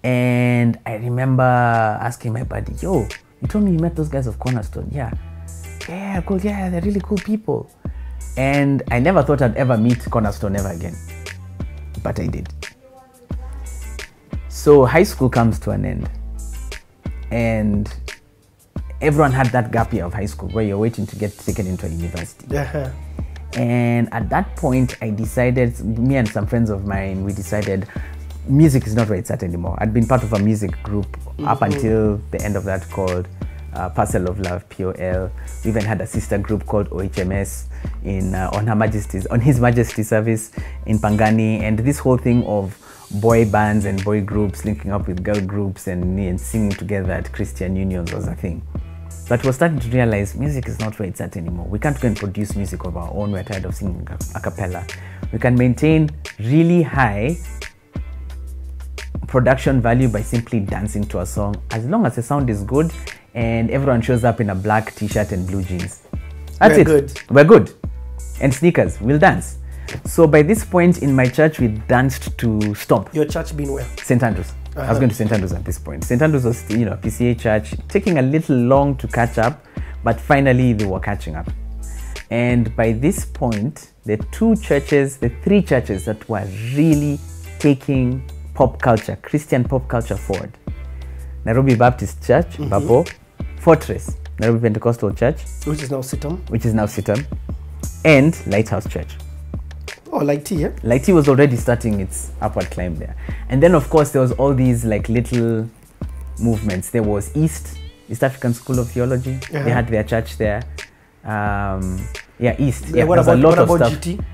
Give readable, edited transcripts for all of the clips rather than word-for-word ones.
And I remember asking my buddy, yo, you told me you met those guys of Cornerstone. Yeah, cool. Yeah, they're really cool people. And I never thought I'd ever meet Cornerstone ever again, but I did. So high school comes to an end, and everyone had that gap year of high school where you're waiting to get taken into a university. Yeah. And at that point, I decided, me and some friends of mine, we decided music is not where it's at anymore. I'd been part of a music group up until the end of that called Parcel of Love, POL. We even had a sister group called OHMS on His Majesty's service in Pangani. And this whole thing of boy bands and boy groups linking up with girl groups and singing together at Christian unions was a thing. But we're starting to realize music is not where it's at anymore. We can't go and produce music of our own. We're tired of singing a cappella. We can maintain really high production value by simply dancing to a song, as long as the sound is good and everyone shows up in a black t-shirt and blue jeans. That's it. Good. We're good. And sneakers. We'll dance. So by this point in my church, we danced to Stomp. Your church being where? St. Andrews. I was going to St. Andrews at this point. St. Andrews was, PCA church, taking a little long to catch up, but finally they were catching up. And by this point, the three churches that were really taking pop culture, Christian pop culture forward: Nairobi Baptist Church, Babo, Fortress, Nairobi Pentecostal Church, which is now Sitam, and Lighthouse Church. Oh, Light T, yeah? Light T was already starting its upward climb there. And then, of course, there was all these like little movements. There was East African School of Theology. They had their church there. East. Yeah, what about GT?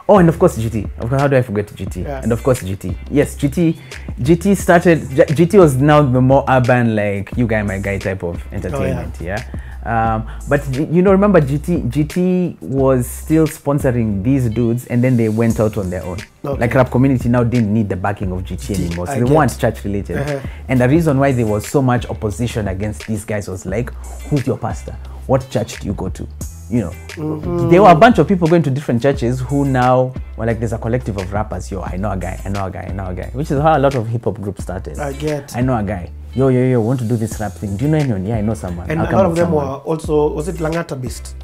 Oh, and of course GT. Of course, how do I forget GT? Yeah. And of course GT. Yes, GT started. GT was now the more urban, like you guy, my guy type of entertainment. Oh, yeah. But remember GT was still sponsoring these dudes, and then they went out on their own. Okay. Like rap community now didn't need the backing of GT anymore, so they weren't church related. And the reason why there was so much opposition against these guys was like, who's your pastor? What church do you go to? There were a bunch of people going to different churches who now were like, there's a collective of rappers. Yo, I know a guy, which is how a lot of hip hop groups started. I know a guy. Yo, want to do this rap thing? Do you know anyone? Yeah, I know someone. And a lot of them were also, was it Langata based?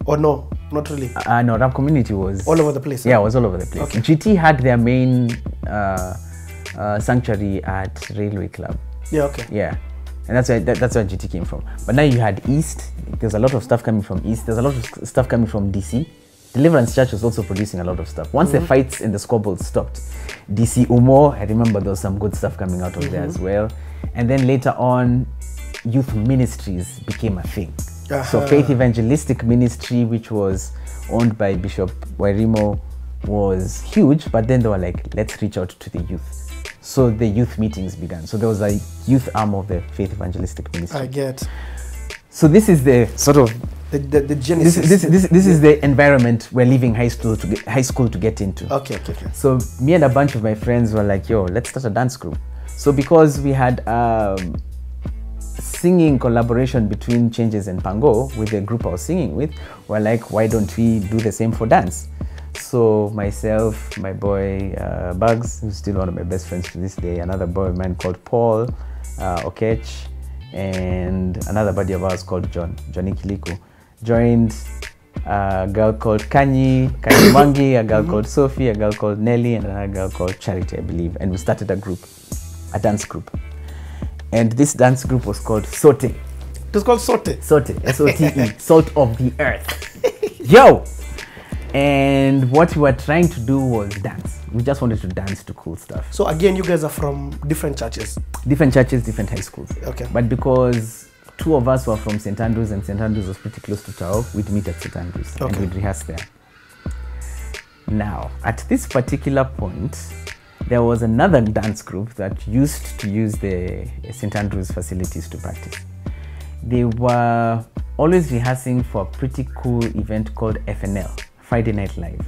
Or no, not really? No, rap community was all over the place. Yeah, it was all over the place. Okay. GT had their main sanctuary at Railway Club. Yeah, okay. Yeah. And that's where GT came from. But now you had East. There's a lot of stuff coming from East. There's a lot of stuff coming from DC. Deliverance Church was also producing a lot of stuff. Once the fights and the squabbles stopped, DC Umo, I remember there was some good stuff coming out of there as well. And then later on, youth ministries became a thing. So Faith Evangelistic Ministry, which was owned by Bishop Wairimo, was huge. But then they were like, let's reach out to the youth. So the youth meetings began. So there was a youth arm of the Faith Evangelistic Ministry. I get. So this is the sort of the genesis. This is the environment we're leaving high school to get into. Okay. So me and a bunch of my friends were like, yo, let's start a dance group. So because we had singing collaboration between Changes and Pango with the group I was singing with, we're like, why don't we do the same for dance? So myself, my boy Bugs, who's still one of my best friends to this day, another boy of mine called Paul Okech, and another buddy of ours called Johnny Kiliku, joined a girl called Kanyi Mwangi, a girl called Sophie, a girl called Nelly, and another girl called Charity, I believe. And we started a dance group. And this dance group was called Sote. It was called Sote? Sote, S-O-T-E, Salt of the Earth. Yo! And what we were trying to do was dance. We just wanted to dance to cool stuff. So again, you guys are from different churches? Different churches, different high schools. Okay. But because two of us were from St. Andrews and St. Andrews was pretty close to Tao, we'd meet at St. Andrews and we'd rehearse there. Now, at this particular point, there was another dance group that used to use the St. Andrews facilities to practice. They were always rehearsing for a pretty cool event called FNL, Friday Night Live.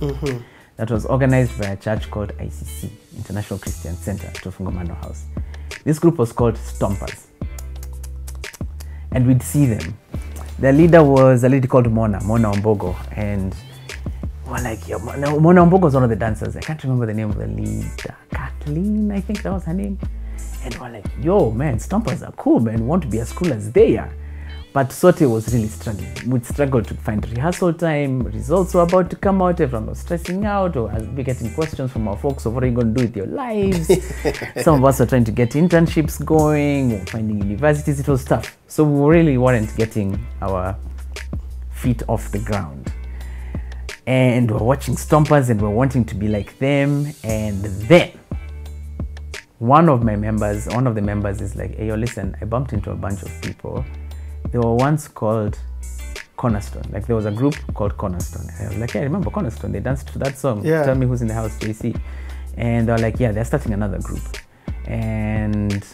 That was organized by a church called ICC, International Christian Center, at Tofungomano House. This group was called Stompers. And we'd see them. Their leader was a lady called Mona Ombogo. And we're like, yeah, Mona Ombogo was one of the dancers. I can't remember the name of the leader. Kathleen, I think that was her name. And we're like, yo, man, Stompers are cool, man. Want to be as cool as they are. But Sote was really struggling. We'd struggled to find rehearsal time. Results were about to come out. Everyone was stressing out, or be getting questions from our folks of what are you going to do with your lives. Some of us were trying to get internships going, or finding universities. It was tough. So we really weren't getting our feet off the ground. And we're watching Stompers and we're wanting to be like them. And then one of the members is like, hey, yo, listen, I bumped into a bunch of people. They were once called Cornerstone. Like, there was a group called Cornerstone. I was like, yeah, I remember Cornerstone. They danced to that song. Yeah. Tell me who's in the house, JC. And they were like, yeah, they're starting another group. And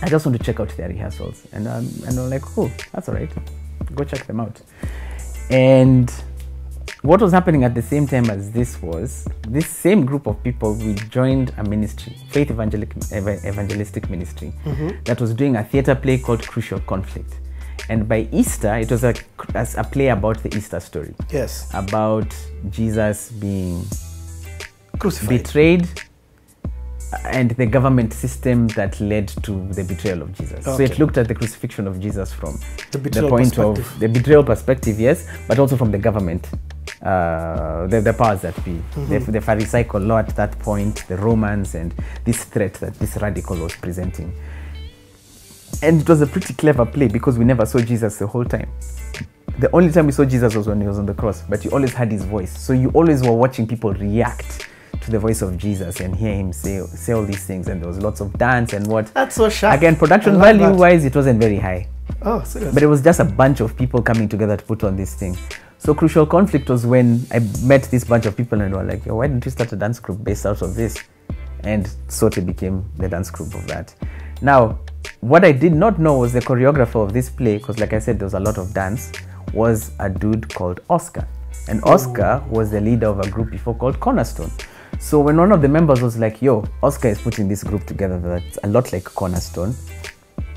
I just want to check out their rehearsals. And I'm like, cool, that's all right. Go check them out. And what was happening at the same time as this was, this same group of people, we joined a ministry, faith evangelistic ministry, that was doing a theater play called Crucial Conflict. And by Easter, it was a play about the Easter story. Yes. About Jesus being crucified, betrayed, and the government system that led to the betrayal of Jesus. Okay. So it looked at the crucifixion of Jesus from the point of the betrayal perspective, yes, but also from the government, the powers that be, the Pharisaical law at that point, the Romans, and this threat that this radical was presenting. And it was a pretty clever play because we never saw Jesus the whole time. The only time we saw Jesus was when he was on the cross, but you always had his voice. So you always were watching people react to the voice of Jesus and hear him say all these things, and there was lots of dance and what. That's so sharp. Again, production value wise, it wasn't very high. Oh, seriously? But it was just a bunch of people coming together to put on this thing. So Crucial Conflict was when I met this bunch of people and were like, yo, why didn't we start a dance group based out of this? And Sote became the dance group of that. Now, what I did not know was the choreographer of this play, because like I said, there was a lot of dance, was a dude called Oscar. And Oscar was the leader of a group before called Cornerstone. So when one of the members was like, yo, Oscar is putting this group together that's a lot like Cornerstone,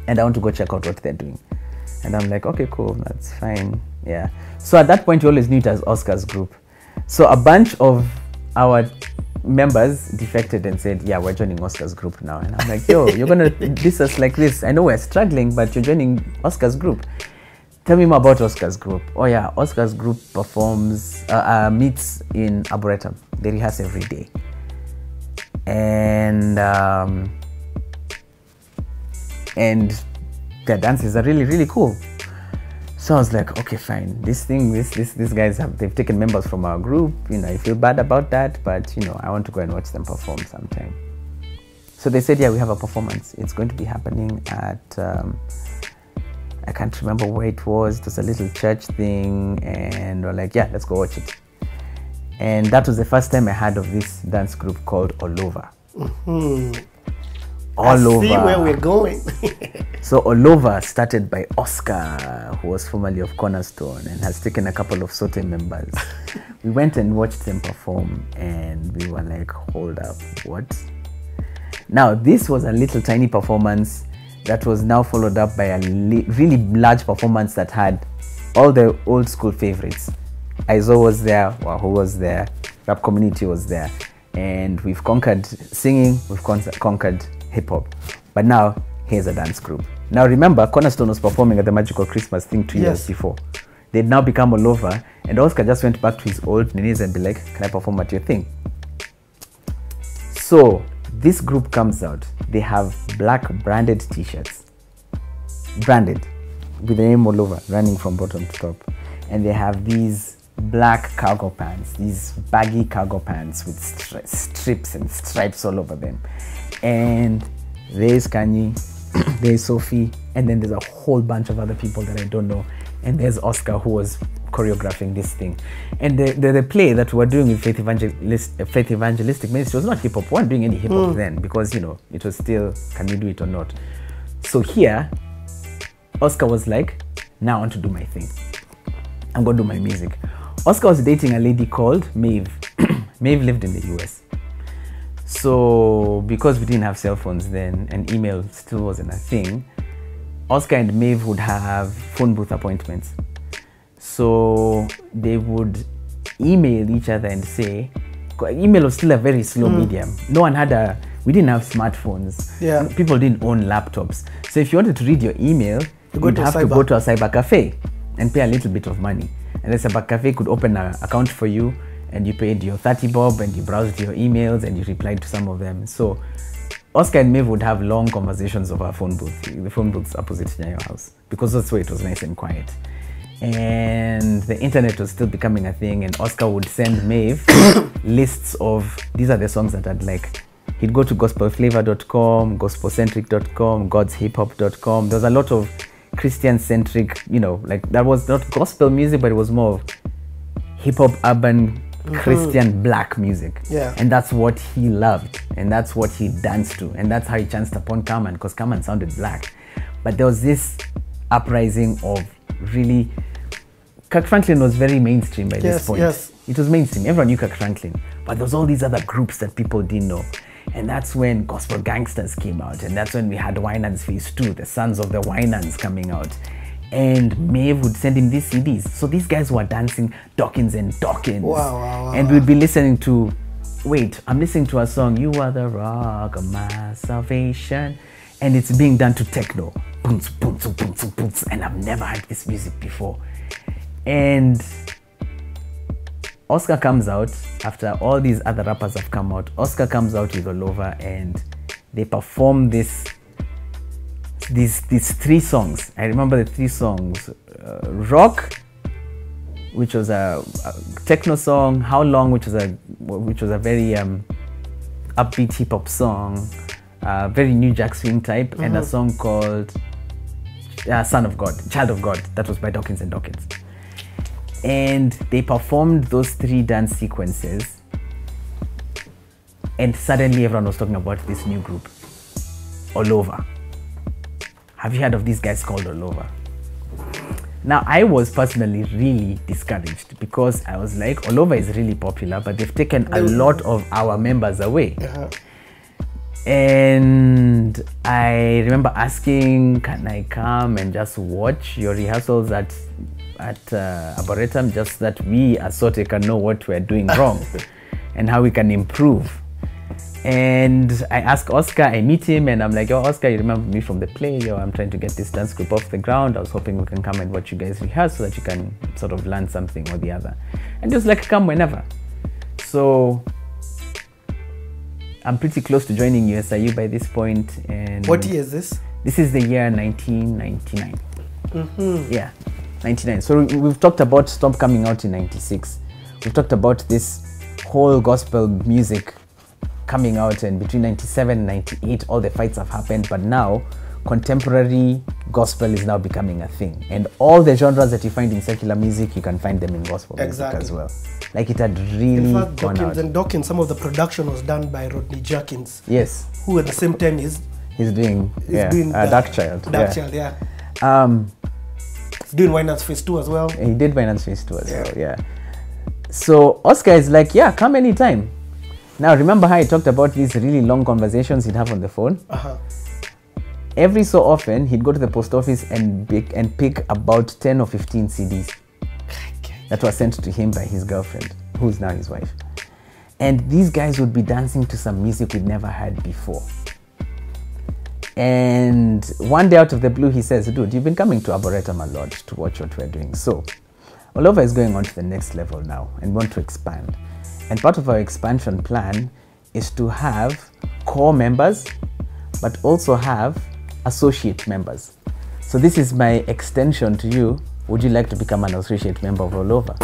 and I want to go check out what they're doing. And I'm like, okay, cool, that's fine, yeah. So at that point, you always knew it as Oscar's group. So a bunch of our members defected and said, yeah, we're joining Oscar's group now. And I'm like, yo, you're gonna diss us like this. I know we're struggling, but you're joining Oscar's group. Tell me more about Oscar's group. Oh yeah, Oscar's group performs, meets in Arboretum. They rehearse every day. And their dances are really, really cool. So I was like, okay, fine. These guys they've taken members from our group. You know, I feel bad about that, but you know, I want to go and watch them perform sometime. So they said, yeah, we have a performance. It's going to be happening at, I can't remember where it was. It was a little church thing, and we're like, yeah, let's go watch it. And that was the first time I heard of this dance group called Ollovar. Ollovar. See where we're going. So Ollovar started by Oscar, who was formerly of Cornerstone and has taken a couple of Sote members. We went and watched them perform, and we were like, hold up, what? Now, this was a little tiny performance that was now followed up by a really large performance that had all the old school favorites. Aizo was there, Wahoo was there, rap community was there, and we've conquered singing, we've conquered hip-hop. But now, here's a dance group. Now remember, Cornerstone was performing at the Magical Christmas thing 2 years before. They'd now become Ollovar, and Oscar just went back to his old knees and be like, can I perform at your thing? So, this group comes out. They have black branded t-shirts. Branded. With the name Ollovar running from bottom to top. And they have these black cargo pants, these baggy cargo pants with strips and stripes all over them. And there's Kanye, there's Sophie, and then there's a whole bunch of other people that I don't know. And there's Oscar, who was choreographing this thing. And the play that we were doing with Faith Evangelistic Ministry was not hip-hop. We weren't doing any hip-hop then, because, you know, it was still, can we do it or not? So here, Oscar was like, now I want to do my thing. I'm going to do my music. Oscar was dating a lady called Maeve. Maeve lived in the US. So because we didn't have cell phones then and email still wasn't a thing, Oscar and Maeve would have phone booth appointments. So they would email each other and say, email was still a very slow medium. No one had We didn't have smartphones. Yeah. People didn't own laptops. So if you wanted to read your email, you'd have to go to a cyber cafe and pay a little bit of money. And the cyber cafe could open an account for you, and you paid your 30 bob and you browsed your emails and you replied to some of them. So Oscar and Maeve would have long conversations over a phone booth. The phone booth's opposite near your house, because that's where it was nice and quiet. And the internet was still becoming a thing, and Oscar would send Maeve lists of, these are the songs that I'd like. He'd go to gospelflavor.com, gospelcentric.com, godshiphop.com. There was a lot of Christian-centric, you know, like that was not gospel music, but it was more of hip-hop, urban, Christian, black music. Yeah. And that's what he loved, and that's what he danced to, and that's how he chanced upon Kaman, because Kaman sounded black. But there was this uprising of really, Kirk Franklin was very mainstream by this point. Yes. It was mainstream. Everyone knew Kirk Franklin, but there was all these other groups that people didn't know. And that's when Gospel Gangsters came out, and that's when we had Winans Phase 2, the Sons of the Winans coming out. And Maeve would send him these CDs. So these guys were dancing Dawkins and Dawkins. Wow. And we'd be listening to, wait, I'm listening to a song, You Are the Rock of My Salvation. And it's being done to techno. And I've never heard this music before. And Oscar comes out after all these other rappers have come out. Oscar comes out with Ollovar, and they perform these 3 songs. I remember the 3 songs: Rock, which was a techno song; How Long, which was a very upbeat hip hop song, very New Jack Swing type, and a song called Son of God, Child of God. That was by Dawkins and Dawkins. And they performed those 3 dance sequences, and suddenly everyone was talking about this new group, Ollovar. Have you heard of these guys called Ollovar? Now, I was personally really discouraged, because I was like, Ollovar is really popular, but they've taken a lot of our members away. And I remember asking, can I come and just watch your rehearsals at Arboretum, just that we as Sote can know what we're doing wrong and how we can improve. And I ask Oscar, I meet him, and I'm like, yo, Oscar, you remember me from the play? Yo, I'm trying to get this dance group off the ground. I was hoping we can come and watch you guys rehearse so that you can sort of learn something or the other. And just like, come whenever. So I'm pretty close to joining USIU by this point. And what year is this? This is the year 1999. Yeah, 99. So we've talked about Stomp coming out in 96. We've talked about this whole gospel music coming out, and between 97 and 98 all the fights have happened, but now contemporary gospel is now becoming a thing, and all the genres that you find in secular music, you can find them in gospel music as well. Like, it had really in fact, gone Dawkins out. and Dawkins, some of the production was done by Rodney Jerkins. Yes. Who at the same time he's doing Dark Child. Dark Child, yeah. He's doing Winans Phase 2 as well. He did Winans Phase 2 as well, yeah. So Oscar is like, yeah, come anytime. Now, remember how I talked about these really long conversations he'd have on the phone? Every so often, he'd go to the post office and pick about 10 or 15 CDs that were sent to him by his girlfriend, who's now his wife. And these guys would be dancing to some music we'd never heard before. And one day out of the blue, he says, dude, you've been coming to Arboretum a lot to watch what we're doing. So Ollovar is going on to the next level now and want to expand. And part of our expansion plan is to have core members, but also have associate members. So this is my extension to you. Would you like to become an associate member of Ollovar?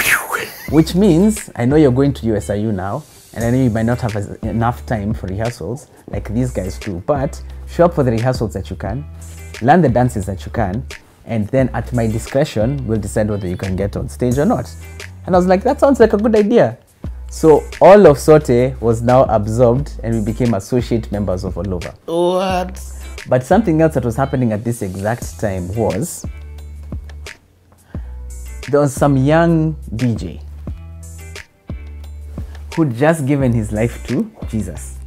Which means, I know you're going to USIU now, and I know you might not have enough time for rehearsals like these guys do, but show up for the rehearsals that you can, learn the dances that you can, and then at my discretion, we'll decide whether you can get on stage or not. And I was like, that sounds like a good idea. So all of Sote was now absorbed, and we became associate members of Ollovar. What? But something else that was happening at this exact time was, there was some young DJ who'd just given his life to Jesus.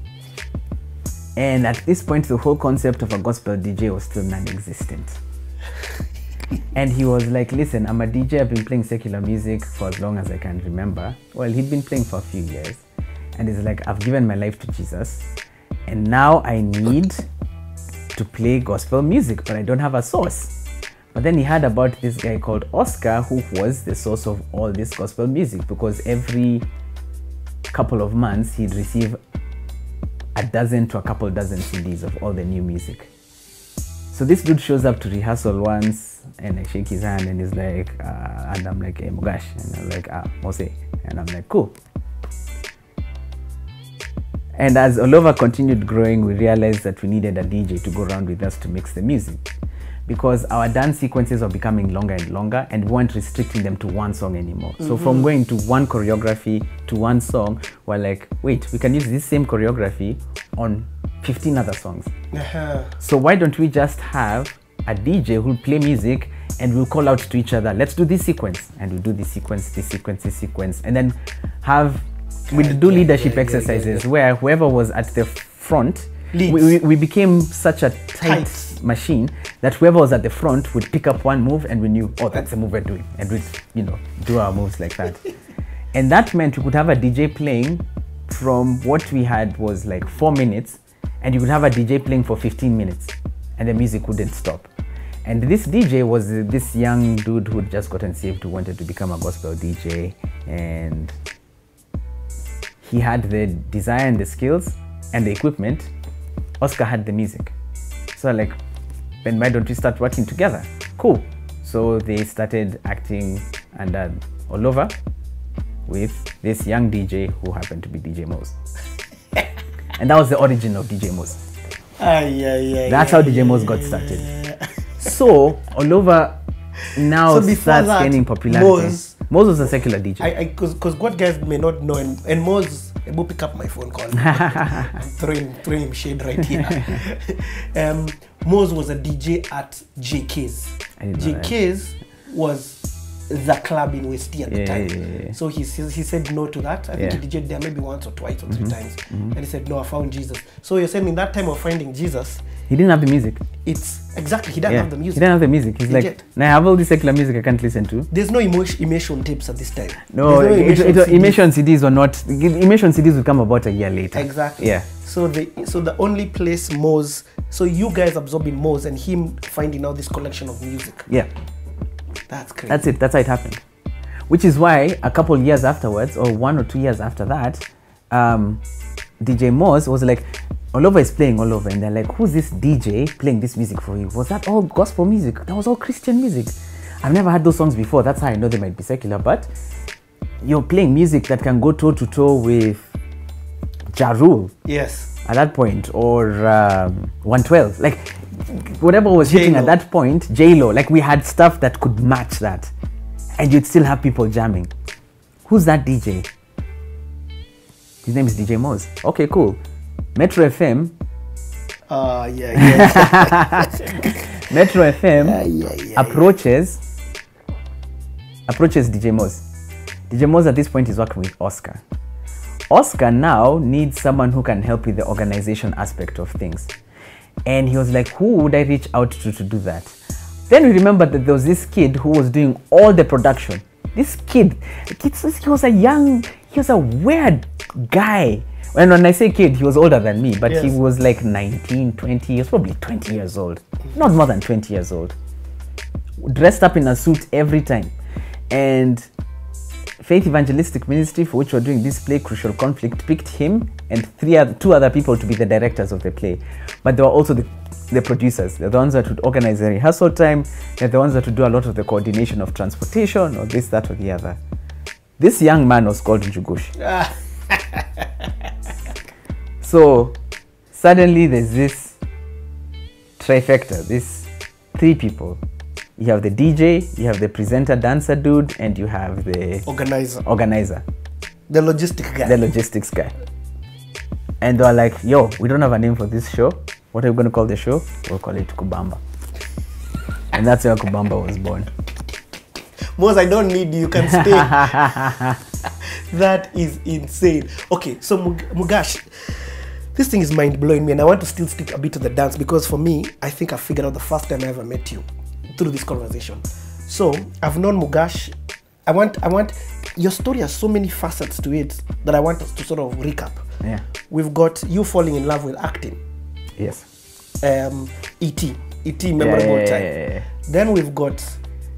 And at this point, the whole concept of a gospel DJ was still non-existent. And he was like, listen, I'm a DJ, I've been playing secular music for as long as I can remember. Well, he'd been playing for a few years. And he's like, I've given my life to Jesus. And now I need to play gospel music, but I don't have a source. But then he heard about this guy called Oscar, who was the source of all this gospel music, because every couple of months he'd receive a dozen to a couple dozen CDs of all the new music. So this dude shows up to rehearsal once, and I shake his hand, and he's like, and I'm like, hey, Mugash, and I'm like, Mose, and I'm like, cool. And as Ollovar continued growing, we realized that we needed a DJ to go around with us to mix the music, because our dance sequences are becoming longer and longer, and we weren't restricting them to one song anymore. So from going to one choreography to one song, we're like, wait, we can use this same choreography on 15 other songs. So why don't we just have a DJ who'll play music, and we'll call out to each other, let's do this sequence, and we'll do this sequence, this sequence, this sequence, and then we'd do leadership exercises where whoever was at the front, we became such a tight machine that whoever was at the front would pick up one move, and we knew, oh, that's the move we're doing, and we'd, you know, do our moves like that. And that meant we could have a DJ playing from what we had was like 4 minutes, and you could have a DJ playing for 15 minutes, and the music wouldn't stop. And this DJ was this young dude who'd just gotten saved, who wanted to become a gospel DJ, and he had the desire and the skills and the equipment. Oscar had the music. So like, then why don't we start working together? Cool. So they started acting under Ollovar with this young DJ who happened to be DJ Mose. And that was the origin of DJ Mose. That's how DJ Mose got started. So Ollovar now starts gaining popularity. Mose was a secular DJ. Because what guys may not know, and Mose, I will pick up my phone call. I'm throwing him shade right here. Mose was a DJ at JK's. JK's was the club in Westgate at the time. So he said no to that. I think he DJed there maybe once or twice or 3 times. And he said, no, I found Jesus. So you're saying in that time of finding Jesus, he didn't have the music. It's exactly, he didn't have the music. He didn't have the music. He's like, now I have all this secular music I can't listen to. There's no immersion tapes at this time. No, immersion CDs or not. Immersion CDs will come about a year later. Exactly. Yeah. So the only place Mose, so you guys absorbing Mose and him finding out this collection of music. Yeah. That's crazy. That's it. That's how it happened. Which is why a couple years afterwards, or 1 or 2 years after that, DJ Mose was like, Ollovar is playing all over, and they're like, who's this DJ playing this music for you? Was that all gospel music? That was all Christian music. I've never had those songs before. That's how I know they might be secular, but you're playing music that can go toe to toe with Ja Rule. Yes. At that point, or 112. Like, whatever was hitting at that point, J-Lo, like we had stuff that could match that. And you'd still have people jamming. Who's that DJ? His name is DJ Mose. Okay, cool. Metro FM. Metro FM approaches DJ Mose. DJ Mose at this point is working with Oscar. Oscar now needs someone who can help with the organization aspect of things. And he was like, who would I reach out to do that? Then we remembered that there was this kid who was doing all the production. This kid, he was a weird guy. And when I say kid, he was older than me, but he was like 19, 20, he was probably 20 years old. Not more than 20 years old. Dressed up in a suit every time. And Faith Evangelistic Ministry, for which we're doing this play, Crucial Conflict, picked him and 2 other people to be the directors of the play. But they were also the producers. They're the ones that would organize the rehearsal time. They're the ones that would do a lot of the coordination of transportation, or this, that, or the other. This young man was called Njugush. So suddenly there's this trifecta, these 3 people. You have the DJ, you have the presenter dancer dude, and you have the organizer. The logistics guy. The logistics guy. And they're like, yo, we don't have a name for this show. What are we going to call the show? We'll call it Kubamba. And that's where Kubamba was born. Mose, I don't need you, you can stay. That is insane. Okay, so Mugash, this thing is mind-blowing me, and I want to still stick a bit to the dance, because for me, I think I figured out the first time I ever met you through this conversation. So I've known Mugash I want your story has so many facets to it that I want us to sort of recap. Yeah. We've got you falling in love with acting. Yes. E.T. memorable time. Yeah. Then we've got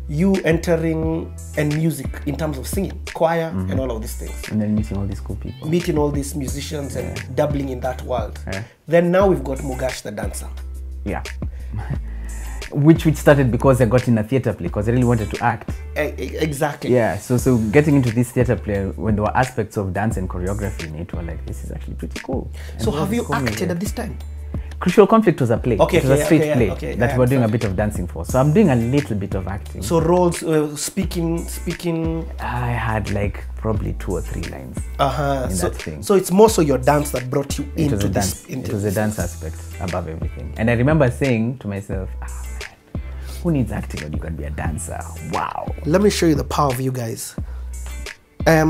you entering and music in terms of singing, choir, and all of these things. And then meeting all these cool people. Meeting all these musicians and dabbling in that world. Yeah. Then now we've got Mugash the dancer. Yeah. which started because I got in a theater play because I really wanted to act. Exactly. Yeah. So getting into this theater play when there were aspects of dance and choreography in it, were like, this is actually pretty cool. And so have you acted at this time? Crucial Conflict was a play. Okay, it was a street play that we're doing a bit of dancing for. So I'm doing a little bit of acting. So roles, speaking. I had like probably 2 or 3 lines in that thing. So it's more so your dance that brought you into this. It was a dance aspect above everything. And I remember saying to myself, man, who needs acting when you can be a dancer? Wow. Let me show you the power of you guys. I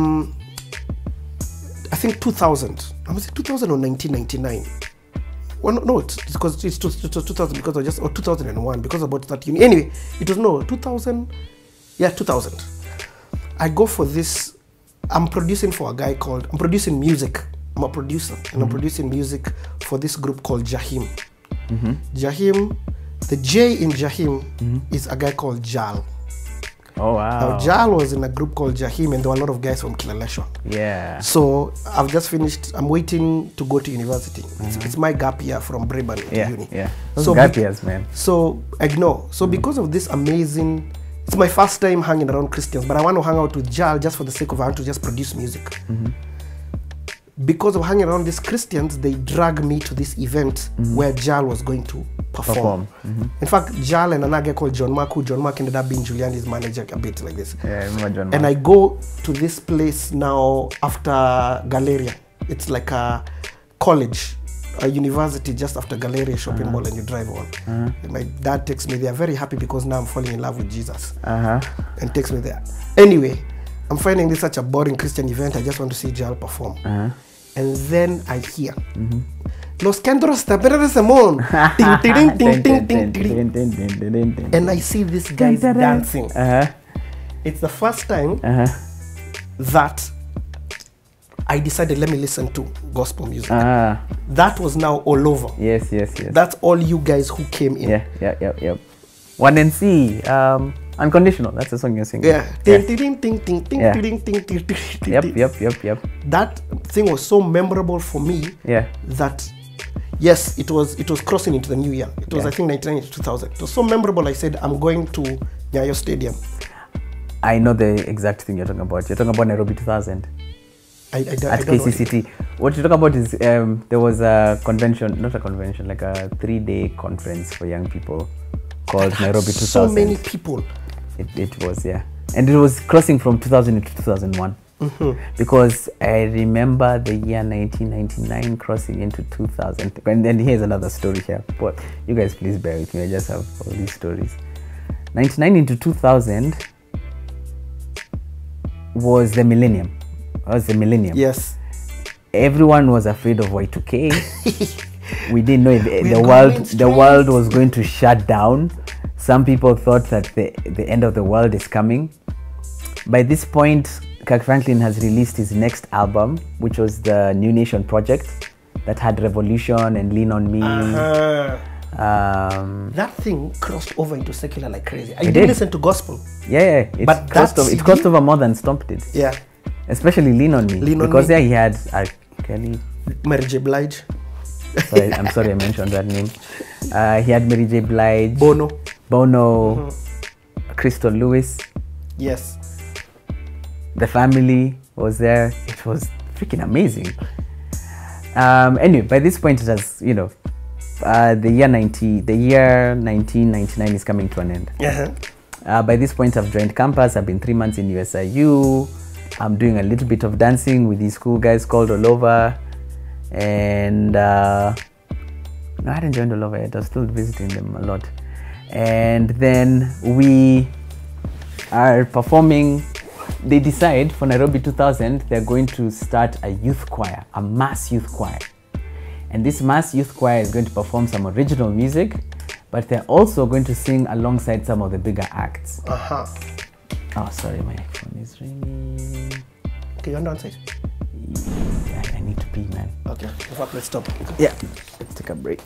think 2000. I was it 2000 or 1999. Well, no, it's 2000 because I just, or 2001 because about that. Anyway, it was 2000. Yeah, 2000. I go for this. I'm producing for a guy called. I'm producing music. I'm a producer, and I'm producing music for this group called Jahim. Jahim, the J in Jahim is a guy called Jal. Oh wow! Now Jal was in a group called Jahim, and there were a lot of guys from Kilaleshwa. Yeah. So I've just finished. I'm waiting to go to university. It's my gap year from Bremen to uni. Yeah. Those gap years, man. So I know. So because of this amazing, it's my first time hanging around Christians, but I want to hang out with Jal just for the sake of I want to just produce music. Because of hanging around these Christians, they drag me to this event where Jal was going to perform. In fact, Jal and another guy called John Mark, who John Mark ended up being Juliani's manager a bit like this. Yeah, I remember John Mark. And I go to this place now after Galleria. It's like a college, a university just after Galleria shopping mall, and you drive on. And my dad takes me there, very happy because now I'm falling in love with Jesus. And takes me there. Anyway, I'm finding this such a boring Christian event. I just want to see Jal perform. And then I hear Los Candros Taperas Simon. And I see these guys dancing. It's the first time that I decided, let me listen to gospel music. That was now Ollovar. Yes. That's all you guys who came in. Yeah. 1NC, Unconditional. That's the song you're singing. Yeah. Yep. That thing was so memorable for me. Yeah. That yes, it was crossing into the new year. It was I think 1999 to 2000. It was so memorable. I said I'm going to Nyayo Stadium. I know the exact thing you're talking about. You're talking about Nairobi 2000. At KCCT. What you're talking about is there was a convention, not a convention, like a 3-day conference for young people called Nairobi 2000. So many people. It was, yeah. And it was crossing from 2000 to 2001. Because I remember the year 1999 crossing into 2000. And then here's another story here. But you guys please bear with me. I just have all these stories. 99 into 2000 was the millennium. Yes. Everyone was afraid of Y2K. We didn't know if the world was going to shut down. Some people thought that the end of the world is coming. By this point, Kirk Franklin has released his next album, which was the New Nation Project that had Revolution and Lean on Me. That thing crossed over into secular like crazy. I did listen to gospel. Yeah. It crossed over more than Stomp did. Yeah. Especially Lean on Me. Because there he had Kelly. Mary J. Blige. I'm sorry I mentioned that name. He had Mary J. Blige. Bono. Crystal Lewis. Yes. The Family was there. It was freaking amazing. Anyway, by this point it has, the year 1999 is coming to an end. By this point I've joined campus. I've been 3 months in USIU. I'm doing a little bit of dancing with these cool guys called Ollovar. And no, I hadn't joined Ollovar yet. I was still visiting them a lot. And then we are performing. They decide for Nairobi 2000 they're going to start a youth choir, a mass youth choir. And this mass youth choir is going to perform some original music, but they're also going to sing alongside some of the bigger acts. Oh, sorry, my phone is ringing. Okay, you want to answer it? Yeah, I need to pee, man. Okay, in fact, let's stop. Yeah, let's take a break.